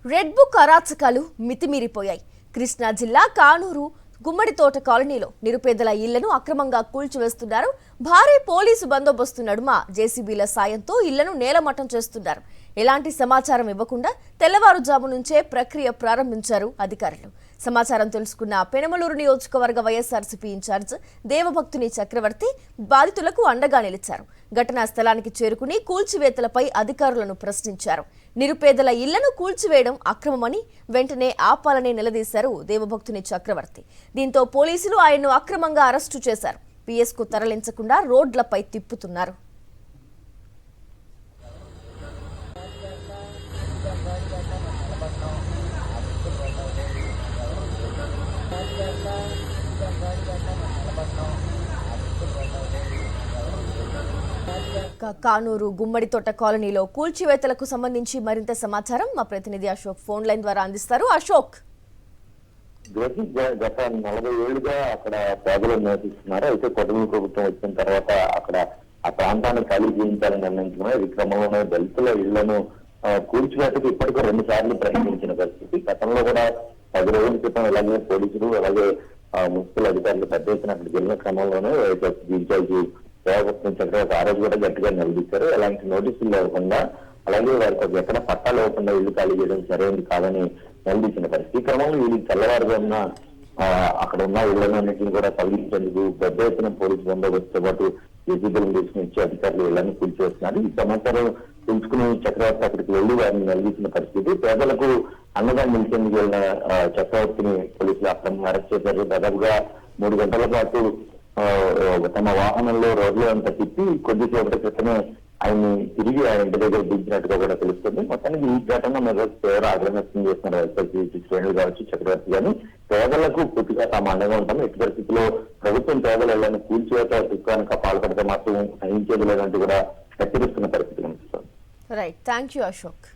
Red book అరాచకాలు మితిమీరిపోయాయి. కృష్ణా జిల్లా కానూరు గుమ్మడితోట కాలనీలో నిరుపేదల ఇళ్లను అక్రమంగా కూల్చివేస్తున్నారు. భారీ పోలీసు బందోబస్తు నడుమ జేసీబీల సాయంతో ఇళ్లను నేలమట్టం చేస్తున్నారు. ఎలాంటి సమాచారం ఇవ్వకుండా తెల్లవారుజాము నుంచే ప్రక్రియ ప్రారంభించారు అధికారులు. సమాచారం తెలుసుకున్న పెనమలూరు నియోజకవర్గ వైఎస్ఆర్సీపీ ఇన్ఛార్జ్ దేవభక్తుని చక్రవర్తి బాధితులకు అండగా నిలిచారు. ఘటనా స్థలానికి చేరుకుని కూల్చివేతలపై అధికారులను ప్రశ్నించారు. నిరుపేదల ఇళ్లను కూల్చివేయడం అక్రమమని వెంటనే ఆపాలని నిలదీశారు దేవభక్తుని చక్రవర్తి. దీంతో పోలీసులు ఆయన్ను అక్రమంగా అరెస్టు చేశారు. పిఎస్కు తరలించకుండా రోడ్లపై తిప్పుతున్నారు. కానూరు గుమ్మడితోట కాలనీలో కూల్చివేతలకు సంబంధించి మరింత సమాచారం మా ప్రతినిధి అశోక్ ఫోన్ లైన్ ద్వారా అందిస్తారు. అశోక్, గత 40 ఏళ్లుగా అక్కడ పేదలు నివసిస్తున్నారు. అయితే కొట్టమి ప్రభుత్వం వచ్చిన తర్వాత అక్కడ ఆ ప్రాంతాన్ని ఖాళీ చేయించాలని నిర్ణయించుకున్నారు. ఈ క్రమంలోనే దళితుల ఇళ్లను కూల్చివేతకు ఇప్పటికీ 2 సార్లు ప్రయత్నించిన పరిస్థితి. గతంలో కూడా 10 రోజుల క్రితం ఇలాగే పోలీసులు అలాగే మున్సిపల్ అధికారులు పెద్ద ఎత్తున అక్కడికి వెళ్ళిన క్రమంలోనే ఇన్ఛార్జి దేవభక్తుని చక్రవర్తి ఆ రోజు కూడా గట్టిగా నిలదీశారు. ఎలాంటి నోటీసులు లేకుండా అలాగే వారికి ఎక్కడ పట్టాలు ఇవ్వకుండా ఇల్లు ఖాళీ చేయడం సరైనది కాదని నిలదీసిన పరిస్థితి. ఈ క్రమంలో వీళ్ళు తెల్లవారుజామున అక్కడ ఉన్న ఇళ్లన్నింటినీ కూడా తొలగించేందుకు పెద్ద ఎత్తున పోలీసు బందోబస్తుతో పాటు జేసీబీలను తీసుకుని ఇచ్చి అధికారులు ఇళ్లను కూల్చివేస్తున్నారు. ఈ సమాచారం తెలుసుకుని చక్రవర్తి అక్కడికి వెళ్లి వారిని నిలదీసిన పరిస్థితి. పేదలకు అండగా నిలిచేందుకు వెళ్ళిన చక్రవర్తిని పోలీసులు అక్రమంగా అరెస్ట్ చేశారు. దాదాపుగా 3 గంటల పాటు తమ వాహనంలో రోడ్లు అంతా తిప్పి కొద్దిసేపటి క్రితమే ఆయన్ని తిరిగి ఆయన ఇంటి దగ్గర దించినట్టుగా కూడా తెలుస్తుంది. మొత్తానికి ఈ ఘటన మీద తీవ్ర ఆగ్రహం వ్యక్తం చేస్తున్నారు వైఎస్ఆర్సీపీ శ్రేణులు కావచ్చు, చక్రవర్తి కానీ. పేదలకు పూర్తిగా తాము అండగా ఉంటాం. ఎట్టి పరిస్థితుల్లో ప్రభుత్వం పేదల ఇళ్లను కూల్చివేత దుఃఖానికి పాల్పడితే మాత్రం సహించేది లేదంటూ కూడా హెచ్చరిస్తున్న పరిస్థితి కనిపిస్తుంది. Right, thank you Ashok.